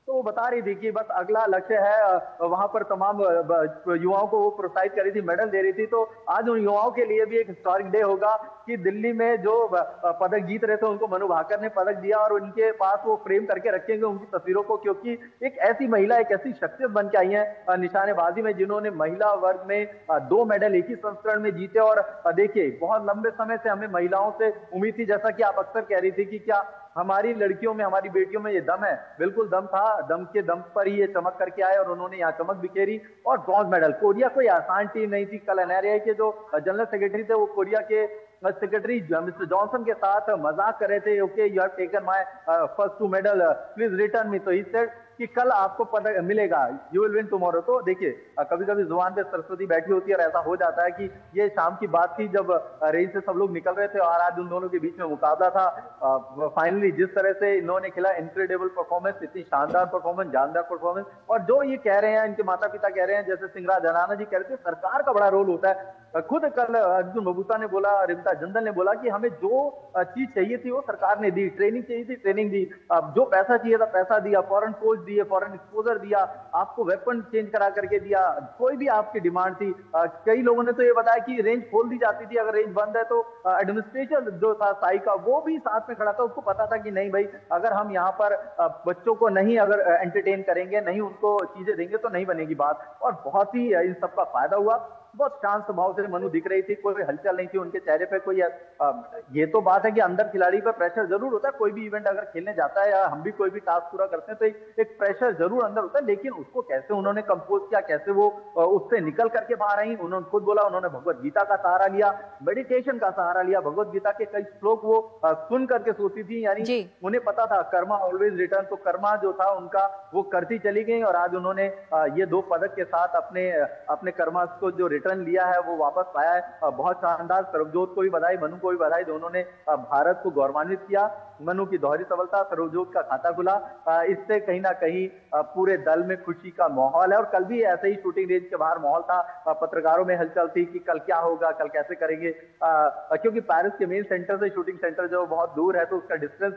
तो वो बता रही थी कि बस अगला लक्ष्य है, वहां पर तमाम युवाओं को वो प्रोत्साहित कर रही थी, मेडल दे रही थी। तो आज उन युवाओं के लिए भी एक हिस्टोरिक डे होगा कि दिल्ली में जो पदक जीत रहे थे उनको मनु भाकर ने पदक दिया, और उनके पास वो फ्रेम करके रखेंगे उनकी तस्वीरों को, क्योंकि एक ऐसी महिला, एक ऐसी शख्सियत बन के आई है निशानेबाजी में, जिन्होंने महिला वर्ग में 2 मेडल एक ही संस्करण में जीते। और देखिए, बहुत लंबे समय से हमें महिलाओं से उम्मीद थी, जैसा कि आप अक्सर कह रही थी कि क्या हमारी लड़कियों में, हमारी बेटियों में ये दम है, बिल्कुल दम था, दम के दम पर ही ये चमक करके आए, और उन्होंने यहाँ चमक बिखेरी और ब्रॉन्ज मेडल। कोरिया कोई आसान टीम नहीं थी। कल एनआरआई के जो जनरल सेक्रेटरी थे वो कोरिया के सेक्रेटरी मिस्टर जॉनसन के साथ मजाक कर रहे थे, okay you have taken my first 2 medal, please return me. तो ही सेड कि कल आपको पदक मिलेगा, यू विल विन टुमारो। तो देखिए, कभी कभी जुबान पे सरस्वती बैठी होती है, और ऐसा हो जाता है कि ये शाम की बात थी जब रेंज से सब लोग निकल रहे थे, और आज उन दोनों के बीच में मुकाबला था। फाइनली जिस तरह से इन्होंने खेला, इनक्रेडिबल परफॉर्मेंस, इतनी शानदार परफॉर्मेंस, जानदार परफॉर्मेंस। और जो ये कह रहे हैं, इनके माता पिता कह रहे हैं, जैसे सिंगराज अनाना जी कह रहे थे, सरकार का बड़ा रोल होता है। खुद कल अर्जुन बबूता ने बोला, रिंता जंदल ने बोला कि हमें जो चीज चाहिए थी वो सरकार ने दी, ट्रेनिंग चाहिए थी ट्रेनिंग दी, जो पैसा चाहिए था पैसा दिया, फॉरेन कोच दिए, फॉरेन एक्सपोजर दिया, आपको वेपन चेंज करा करके दिया, कोई भी आपकी डिमांड थी। कई लोगों ने तो ये बताया कि रेंज खोल दी जाती थी, अगर रेंज बंद है तो एडमिनिस्ट्रेशन जो था साई का वो भी साथ में खड़ा था, उसको पता था कि नहीं भाई अगर हम यहाँ पर बच्चों को नहीं अगर एंटरटेन करेंगे, नहीं उनको चीजें देंगे तो नहीं बनेगी बात। और बहुत ही इन सबका फायदा हुआ। बहुत शांत स्वभाव से मनु दिख रही थी, कोई हलचल नहीं थी उनके चेहरे पे, कोई ये तो बात है कि अंदर खिलाड़ी पर प्रेशर जरूर होता है, कोई भी इवेंट अगर खेलने जाता है या हम भी कोई भी टास्क पूरा करते हैं तो एक प्रेशर जरूर अंदर होता है, लेकिन उसको कैसे उन्होंने कंपोज किया, कैसे वो उससे निकल करके बाहर आई। उन्होंने खुद बोला उन्होंने भगवत गीता का सहारा लिया, मेडिटेशन का सहारा लिया, भगवत गीता के कई श्लोक वो सुन करके सोती थी, यानी उन्हें पता था कर्मा ऑलवेज रिटर्न, तो कर्मा जो था उनका वो करती चली गई और आज उन्होंने ये 2 पदक के साथ अपने कर्मा को जो रिटर्न लिया है वो वापस पाया है। बहुत शानदार, सर्वजोत को भी बधाई, मनु को भी बधाई, दोनों ने भारत को गौरवान्वित किया। मनु की दोहरी सफलता, सर्वजोत का खाता खुला, इससे कहीं ना कहीं पूरे दल में खुशी का माहौल है। और कल भी ऐसे ही शूटिंग रेंज के बाहर माहौल था, पत्रकारों में हलचल थी कि कल क्या होगा, कल कैसे करेंगे, क्योंकि पेरिस के मेन सेंटर से शूटिंग सेंटर जो बहुत दूर है तो उसका डिस्टेंस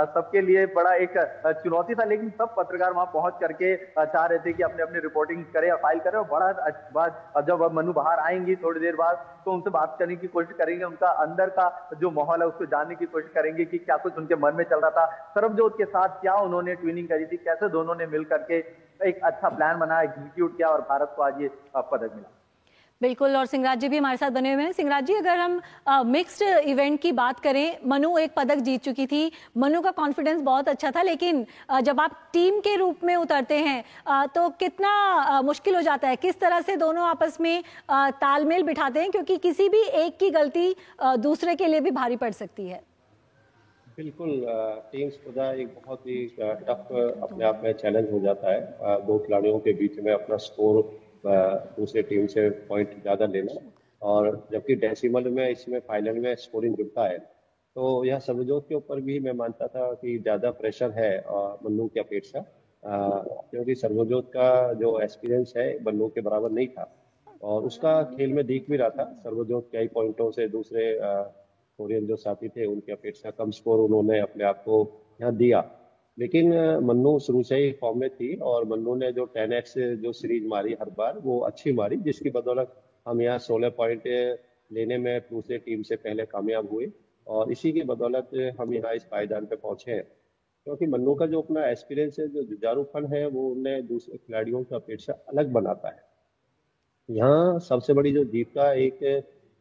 सबके लिए बड़ा एक चुनौती था, लेकिन सब पत्रकार वहां पहुंच करके चाह रहे थे कि अपने अपने रिपोर्टिंग करें, फाइल करें। और बड़ा बात जब मनु बाहर आएंगी थोड़ी देर बाद तो उनसे बात करने की कोशिश करेंगे, उनका अंदर का जो माहौल है उसको जानने की कोशिश करेंगे कि क्या कुछ उनके मन में चल रहा था, सरबजोत के साथ क्या उन्होंने ट्विनिंग करी थी, कैसे दोनों ने मिल करके एक अच्छा प्लान बनाया, एग्जीक्यूट किया और भारत को आज ये पदक मिला। बिल्कुल, और सिंगराज जी भी हमारे साथ बने हुए हैं। सिंगराज जी, अगर हम मिक्स्ड इवेंट की बात करें, मनु एक पदक जीत चुकी थी, मनु का कॉन्फिडेंस बहुत अच्छा था, लेकिन जब आप टीम के रूप में उतरते हैं तो कितना मुश्किल हो जाता है, किस तरह से दोनों आपस में तालमेल बिठाते हैं, क्योंकि किसी भी एक की गलती दूसरे के लिए भी भारी पड़ सकती है। बिल्कुल, टीम स्पर्धा एक बहुत ही टफ अपने आप में चैलेंज हो जाता है। 2 खिलाड़ियों के बीच में अपना स्कोर दूसरे टीम से पॉइंट ज़्यादा लेना, और जबकि डेसिमल में इसमें फाइनल में स्कोरिंग जुड़ता है, तो यह सर्वजोत के ऊपर भी मैं मानता था कि ज़्यादा प्रेशर है मन्नू की अपेक्षा, क्योंकि सर्वजोत का जो एक्सपीरियंस है मन्नू के बराबर नहीं था और उसका खेल में दिख भी रहा था। सर्वजोत कई पॉइंटों से दूसरे कोरियन जो साथी थे उनकी अपेक्षा कम स्कोर उन्होंने अपने आप को यहाँ दिया, लेकिन मन्नू शुरू से ही फॉर्म में थी और मन्नू ने जो 10x जो सीरीज मारी हर बार वो अच्छी मारी, जिसकी बदौलत हम यहाँ 16 पॉइंट लेने में दूसरे टीम से पहले कामयाब हुए और इसी की बदौलत हम यहाँ इस पायदान पे पहुंचे हैं। क्योंकि मन्नू का जो अपना एक्सपीरियंस है, जो जुझारूपन है, वो उन्हें दूसरे खिलाड़ियों की अपेक्षा अलग बनाता है। यहाँ सबसे बड़ी जो जीत का एक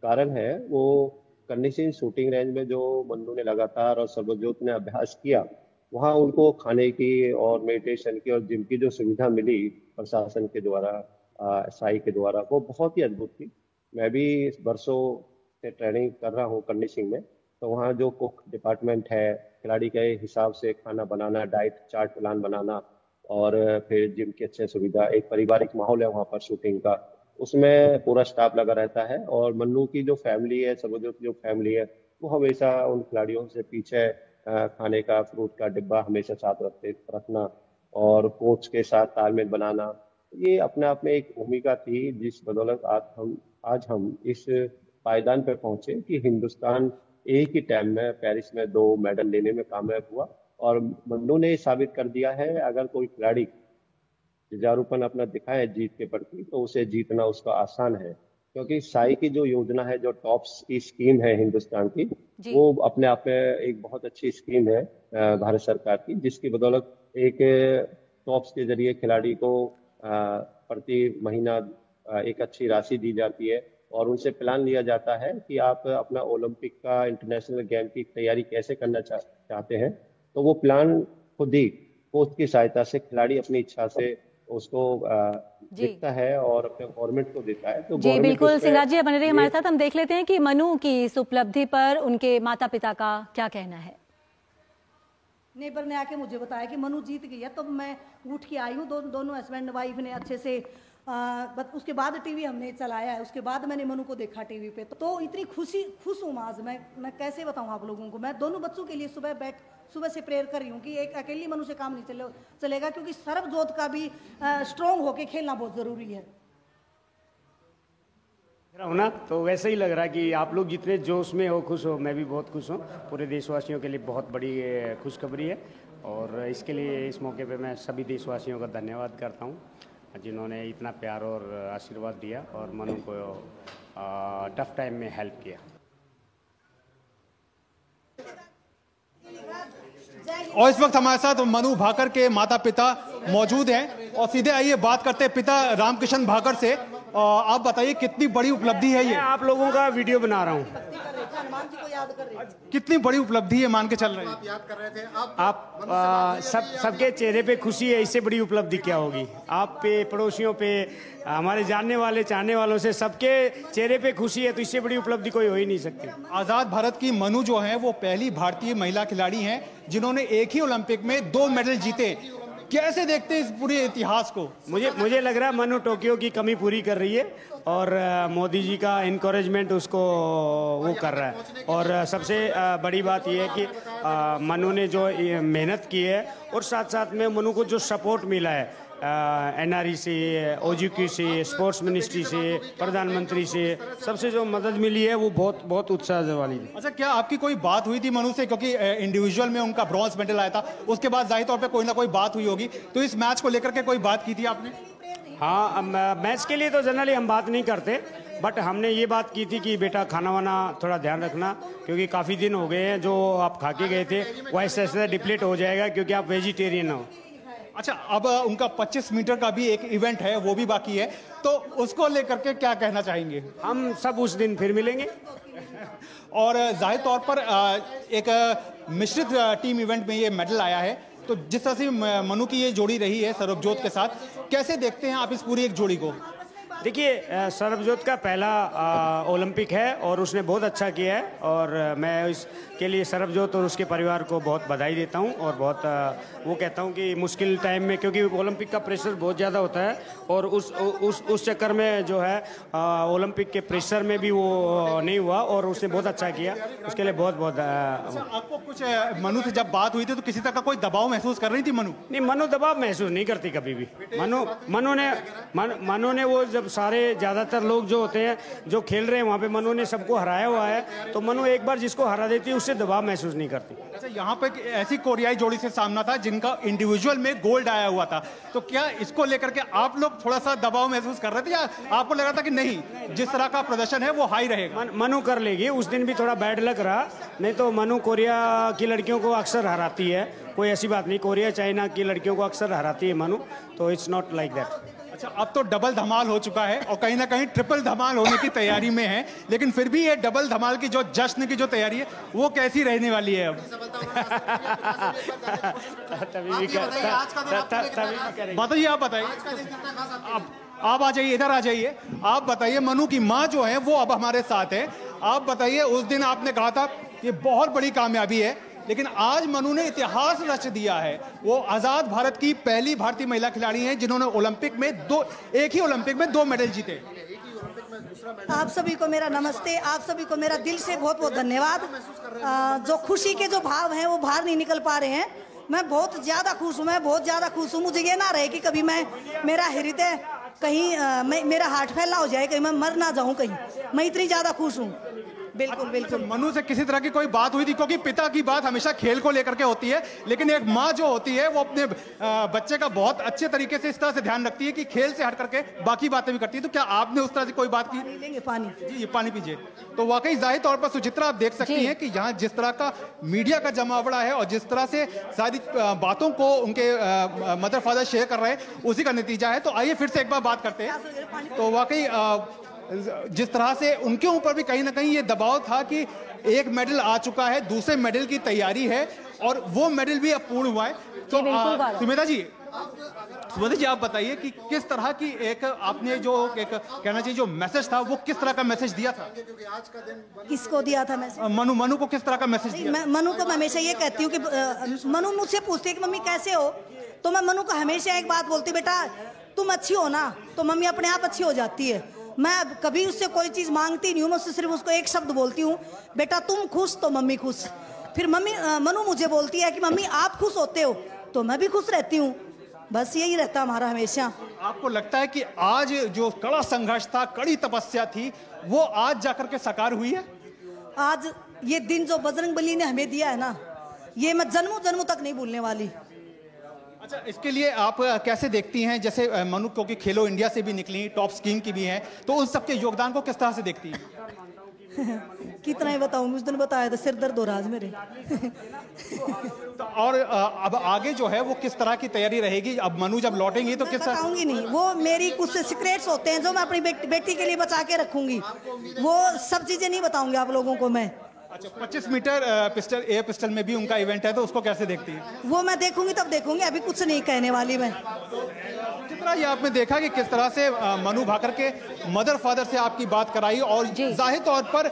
कारण है वो करनी सिंह शूटिंग रेंज में जो मन्नू ने लगातार और सर्वजोत ने अभ्यास किया, वहाँ उनको खाने की और मेडिटेशन की और जिम की जो सुविधा मिली प्रशासन के द्वारा, साई के द्वारा, वो बहुत ही अद्भुत थी। मैं भी बरसों से ट्रेनिंग कर रहा हूँ करनी सिंह में, तो वहाँ जो कुक डिपार्टमेंट है, खिलाड़ी के हिसाब से खाना बनाना, डाइट चार्ट प्लान बनाना और फिर जिम की अच्छी सुविधा, एक पारिवारिक माहौल है वहाँ पर शूटिंग का, उसमें पूरा स्टाफ लगा रहता है। और मन्नू की जो फैमिली है, सर्वजोत की जो फैमिली है, वो हमेशा उन खिलाड़ियों से पीछे खाने का, फ्रूट का डिब्बा हमेशा साथ रखना और कोच के साथ तालमेल बनाना, ये अपने आप में एक भूमिका थी जिस बदौलत आज हम इस पायदान पर पहुंचे कि हिंदुस्तान एक ही टाइम में पेरिस में 2 मेडल लेने में कामयाब हुआ। और मन्नू ने साबित कर दिया है, अगर कोई खिलाड़ी जुझारूपन अपना दिखाए जीत के प्रति, तो उसे जीतना उसका आसान है, क्योंकि साई की जो योजना है, जो टॉप्स की स्कीम है हिंदुस्तान की, वो अपने आप में एक बहुत अच्छी स्कीम है भारत सरकार की, जिसकी बदौलत एक टॉप्स के जरिए खिलाड़ी को प्रति महीना एक अच्छी राशि दी जाती है और उनसे प्लान लिया जाता है कि आप अपना ओलंपिक का, इंटरनेशनल गेम की तैयारी कैसे करना चाहते हैं, तो वो प्लान खुद ही कोच की सहायता से खिलाड़ी अपनी इच्छा से उसको लिखता है और अपने गवर्नमेंट को देता है। तो जी बिल्कुल, सिंगराज जी बने रहिए हमारे साथ। हम देख लेते हैं कि मनु की इस उपलब्धि पर उनके माता पिता का क्या कहना है। नेबर ने आके मुझे बताया कि मनु जीत गई है, तो मैं उठ के आई हूँ। दोनों हस्बैंड वाइफ ने अच्छे से उसके बाद टीवी हमने चलाया है, उसके बाद मैंने मनु को देखा टीवी पे, तो इतनी खुश हूँ आज मैं कैसे बताऊँ आप लोगों को। मैं दोनों बच्चों के लिए सुबह से प्रेयर कर रही हूँ कि एक अकेली मनु से काम नहीं चलेगा, क्योंकि सर्वजोत का भी स्ट्रॉन्ग होके खेलना बहुत जरूरी है। ना तो वैसे ही लग रहा है कि आप लोग जितने जोश में हो, खुश हो, मैं भी बहुत खुश हूँ। पूरे देशवासियों के लिए बहुत बड़ी खुशखबरी है और इसके लिए इस मौके पे मैं सभी देशवासियों का धन्यवाद करता हूँ जिन्होंने इतना प्यार और आशीर्वाद दिया और मनु को टफ टाइम में हेल्प किया। और इस वक्त हमारे साथ मनु भाकर के माता पिता मौजूद हैं और सीधे आइए बात करते हैं पिता रामकिशन भाकर से। आप बताइए कितनी बड़ी उपलब्धि है ये? मैं आप लोगों का वीडियो बना रहा हूँ। कितनी बड़ी उपलब्धि है मान के चल रही है? आप याद कर रहे थे आप सबके चेहरे पे खुशी है, इससे बड़ी उपलब्धि क्या होगी? आप पे, पड़ोसियों पे, हमारे जानने वाले चाहने वालों से सबके चेहरे पे खुशी है, तो इससे बड़ी उपलब्धि कोई हो ही नहीं सकती। आजाद भारत की मनु जो है वो पहली भारतीय महिला खिलाड़ी हैं जिन्होंने एक ही ओलंपिक में 2 मेडल जीते। कैसे देखते हैं इस पूरे इतिहास को? मुझे लग रहा है मनु टोक्यो की कमी पूरी कर रही है और मोदी जी का इनकरेजमेंट उसको वो कर रहा है। और सबसे बड़ी बात यह है कि मनु ने जो मेहनत की है और साथ साथ में मनु को जो सपोर्ट मिला है NRE से, OGQ से, स्पोर्ट्स मिनिस्ट्री से, प्रधानमंत्री से, सबसे जो मदद मिली है वो बहुत बहुत उत्साह वाली है। अच्छा, क्या आपकी कोई बात हुई थी मनु से? क्योंकि इंडिविजुअल में उनका ब्रॉन्ज मेडल आया था, उसके बाद जाहिर तौर पे कोई ना कोई बात हुई होगी, तो इस मैच को लेकर के कोई बात की थी आपने? हाँ, मैच के लिए तो जनरली हम बात नहीं करते, बट हमने ये बात की थी कि बेटा खाना वाना थोड़ा ध्यान रखना, क्योंकि काफ़ी दिन हो गए हैं जो आप खा के गए थे वो ऐसे डिप्लीट हो जाएगा क्योंकि आप वेजिटेरियन हो। अच्छा, अब उनका 25 मीटर का भी एक इवेंट है, वो भी बाकी है, तो उसको लेकर के क्या कहना चाहेंगे? हम सब उस दिन फिर मिलेंगे। और जाहिर तौर पर एक मिश्रित टीम इवेंट में ये मेडल आया है, तो जिस तरह से मनु की ये जोड़ी रही है सरबजोत के साथ, कैसे देखते हैं आप इस पूरी एक जोड़ी को? देखिए, सरबजोत का पहला ओलंपिक है और उसने बहुत अच्छा किया है और मैं इसके लिए सरबजोत और उसके परिवार को बहुत बधाई देता हूं और बहुत वो कहता हूं कि मुश्किल टाइम में, क्योंकि ओलंपिक का प्रेशर बहुत ज़्यादा होता है और उस चक्कर में जो है ओलंपिक के प्रेशर में भी वो नहीं हुआ और उसने बहुत अच्छा किया, उसके लिए बहुत बहुत आपको कुछ मनु से जब बात हुई थी तो किसी तरह का कोई दबाव महसूस कर रही थी मनु? नहीं, मनु दबाव महसूस नहीं करती कभी भी। मनु ने वो जब सारे ज़्यादातर लोग जो होते हैं जो खेल रहे हैं वहाँ पे मनु ने सबको हराया हुआ है, तो मनु एक बार जिसको हरा देती है उससे दबाव महसूस नहीं करती। अच्छा, यहाँ पे ऐसी कोरियाई जोड़ी से सामना था जिनका इंडिविजुअल में गोल्ड आया हुआ था, तो क्या इसको लेकर के आप लोग थोड़ा सा दबाव महसूस कर रहे थे या आपको लग रहा था कि नहीं, जिस तरह का प्रदर्शन है वो हाई रहेगा? मनु कर लेगी। उस दिन भी थोड़ा बैड लग रहा, नहीं तो मनु कोरिया की लड़कियों को अक्सर हराती है, कोई ऐसी बात नहीं। कोरिया चाइना की लड़कियों को अक्सर हराती है मनु, तो इट्स नॉट लाइक दैट। अच्छा, अब तो डबल धमाल हो चुका है और कहीं ना कहीं ट्रिपल धमाल होने की तैयारी में है, लेकिन फिर भी ये डबल धमाल की जो जश्न की जो तैयारी है वो कैसी रहने वाली है? अब बताइए, आप बताइए, आप आ जाइए, इधर आ जाइए। आप बताइए, मनु की माँ जो है वो अब हमारे साथ है। आप बताइए, उस दिन आपने कहा था ये बहुत बड़ी कामयाबी है, लेकिन आज मनु ने इतिहास रच दिया है। वो आजाद भारत की पहली भारतीय महिला खिलाड़ी हैं जिन्होंने ओलंपिक में एक ही ओलंपिक में 2 मेडल जीते। आप सभी को मेरा नमस्ते, आप सभी को मेरा दिल से बहुत बहुत धन्यवाद। जो खुशी के जो भाव हैं वो बाहर नहीं निकल पा रहे हैं। मैं बहुत ज्यादा खुश हूँ, मैं बहुत ज्यादा खुश हूँ। मुझे ये ना रहे कि कभी मेरा हृदय कहीं मेरा हार्ट फैला हो जाए, कहीं मैं मर ना जाऊं कहीं। मैं इतनी ज्यादा खुश हूँ। बिल्कुल बिल्कुल। मनु से किसी तरह की कोई बात हुई थी? क्योंकि पिता की बात हमेशा खेल को लेकर के होती है, लेकिन एक माँ जो होती है वो अपने बच्चे का बहुत अच्छे तरीके से इस तरह से ध्यान रखती है कि खेल से हट करके बाकी बातें भी करती है। तो क्या आपने उस तरह से कोई बात की? लेंगे पानी जी, ये पानी पीजिए। तो वाकई जाहिर तौर पर सुचित्रा, आप देख सकती हैं कि यहाँ जिस तरह का मीडिया का जमावड़ा है और जिस तरह से सारी बातों को उनके मदर फादर शेयर कर रहे हैं, उसी का नतीजा है। तो आइए फिर से एक बार बात करते हैं। तो वाकई जिस तरह से उनके ऊपर भी कहीं ना कहीं ये दबाव था कि एक मेडल आ चुका है, दूसरे मेडल की तैयारी है और वो मेडल भी अब पूर्ण हुआ है। तो सुमेधा जी आप बताइए कि किस तरह की एक आपने जो एक कहना चाहिए जो मैसेज था वो किस तरह का मैसेज दिया था? किसको दिया था मैसेज? मनु को किस तरह का मैसेज दिया? मनु को मैं हमेशा ये कहती हूँ कि मनु मुझसे पूछती है कि मम्मी कैसे हो, तो मैं मनु को हमेशा एक बात बोलती हूँ, बेटा तुम अच्छी हो ना तो मम्मी अपने आप अच्छी हो जाती है। मैं कभी उससे कोई चीज मांगती नहीं हूँ, मैं उससे सिर्फ उसको एक शब्द बोलती हूँ, बेटा तुम खुश तो मम्मी खुश। फिर मनु मुझे बोलती है कि मम्मी आप खुश होते हो तो मैं भी खुश रहती हूँ। बस यही रहता हमारा हमेशा। आपको लगता है कि आज जो कड़ा संघर्ष था, कड़ी तपस्या थी, वो आज जाकर के साकार हुई है? आज ये दिन जो बजरंगबली ने हमें दिया है ना, ये मैं जन्मों जन्मों तक नहीं भूलने वाली। अच्छा, इसके लिए आप कैसे देखती हैं, जैसे मनु क्योंकि खेलो इंडिया से भी निकली, टॉप स्कीइंग की भी हैं, तो उन सबके योगदान को किस तरह से देखती हैं? कितना ही बताऊं, उस दिन बताया था सिर दर्द हो रहा है मेरे। तो और अब आगे जो है वो किस तरह की तैयारी रहेगी? अब मनु जब लौटेंगी तो किस तरह? बताऊंगी नहीं, वो मेरी कुछ सीक्रेट्स होते हैं जो मैं अपनी बेटी के लिए बचा के रखूंगी, वो सब चीजें नहीं बताऊंगी आप लोगों को मैं। अच्छा, 25 मीटर पिस्टल, एयर पिस्टल में भी उनका इवेंट है, तो उसको कैसे देखती है? वो मैं देखूंगी तब देखूंगी, अभी कुछ नहीं कहने वाली मैं। जितना ये आपने देखा कि किस तरह से मनु भाकर के मदर फादर से आपकी बात कराई, और जाहिर तौर पर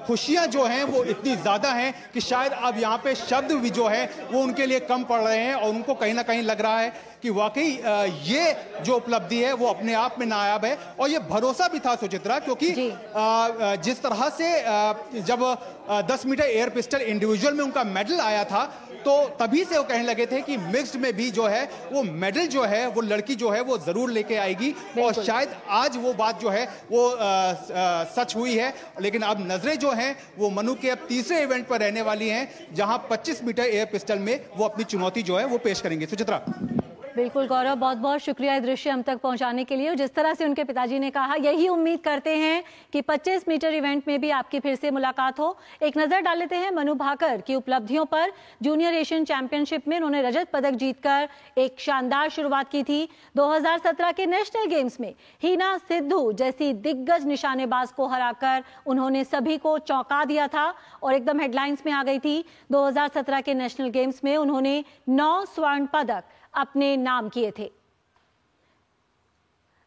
खुशियां जो हैं वो इतनी ज्यादा हैं कि शायद अब यहाँ पे शब्द भी जो है वो उनके लिए कम पड़ रहे हैं, और उनको कहीं ना कहीं लग रहा है कि वाकई ये जो उपलब्धि है वो अपने आप में नायाब है। और ये भरोसा भी था सुचित्रा, क्योंकि जिस तरह से जब 10 मीटर एयर पिस्टल इंडिविजुअल में उनका मेडल आया था, तो तभी से वो कहने लगे थे कि मिक्स्ड में भी जो है वो मेडल जो है वो लड़की जो है वो जरूर लेके आएगी, और शायद आज वो बात जो है वो सच हुई है। लेकिन अब नजरें जो हैं वो मनु के अब तीसरे इवेंट पर रहने वाली हैं, जहां 25 मीटर एयर पिस्टल में वो अपनी चुनौती जो है वो पेश करेंगे। सुचित्रा। बिल्कुल गौरव, बहुत बहुत शुक्रिया ये दृश्य हम तक पहुंचाने के लिए। और जिस तरह से उनके पिताजी ने कहा, यही उम्मीद करते हैं कि 25 मीटर इवेंट में भी आपकी फिर से मुलाकात हो। एक नजर डाल लेते हैं मनु भाकर की उपलब्धियों पर। जूनियर एशियन चैंपियनशिप में उन्होंने रजत पदक जीतकर एक शानदार शुरुआत की थी। 2017 के नेशनल गेम्स में हीना सिद्धू जैसी दिग्गज निशानेबाज को हराकर उन्होंने सभी को चौंका दिया था और एकदम हेडलाइंस में आ गई थी। 2017 के नेशनल गेम्स में उन्होंने 9 स्वर्ण पदक अपने नाम किए थे।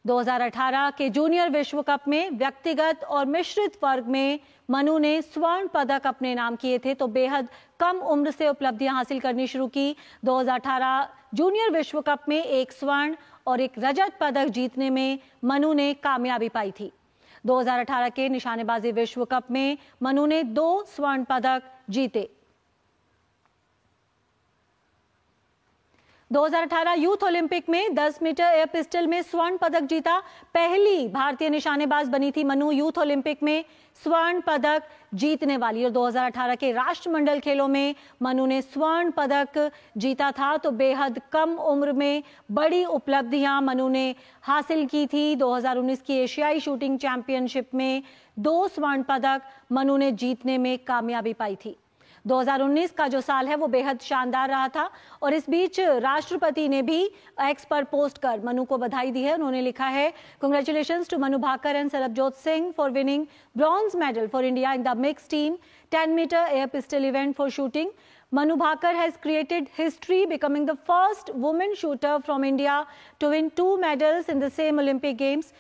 2018 के जूनियर विश्व कप में व्यक्तिगत और मिश्रित वर्ग में मनु ने स्वर्ण पदक अपने नाम किए थे, तो बेहद कम उम्र से उपलब्धियां हासिल करनी शुरू की। 2018 जूनियर विश्व कप में एक स्वर्ण और एक रजत पदक जीतने में मनु ने कामयाबी पाई थी। 2018 के निशानेबाजी विश्व कप में मनु ने 2 स्वर्ण पदक जीते। 2018 यूथ ओलंपिक में 10 मीटर एयर पिस्टल में स्वर्ण पदक जीता। पहली भारतीय निशानेबाज बनी थी मनु यूथ ओलंपिक में स्वर्ण पदक जीतने वाली। और 2018 के राष्ट्रमंडल खेलों में मनु ने स्वर्ण पदक जीता था, तो बेहद कम उम्र में बड़ी उपलब्धियां मनु ने हासिल की थी। 2019 की एशियाई शूटिंग चैंपियनशिप में 2 स्वर्ण पदक मनु ने जीतने में कामयाबी पाई थी। 2019 का जो साल है वो बेहद शानदार रहा था, और इस बीच राष्ट्रपति ने भी एक्स पर पोस्ट कर मनु को बधाई दी है। उन्होंने लिखा है, congratulations to Manu Bhaker and Sarabjot Singh for winning bronze medal for India in the mix team 10 metre air pistol event for shooting. Manu Bhaker has created history, becoming the first woman shooter from India to win 2 medals in the same Olympic Games.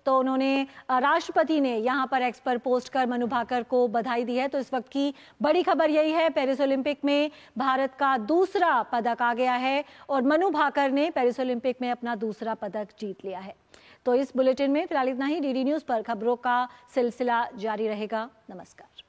तो उन्होंने राष्ट्रपति ने यहाँ पर x पर post कर मनु भाकर को बधाई दी है। तो इस वक्त की बड़ी खबर यही है, पेरिस ओलंपिक में भारत का दूसरा पदक आ गया है और मनु भाकर ने पेरिस ओलंपिक में अपना दूसरा पदक जीत लिया है। तो इस बुलेटिन में फिलहाल इतना ही। डीडी न्यूज़ पर खबरों का सिलसिला जारी रहेगा। नमस्कार।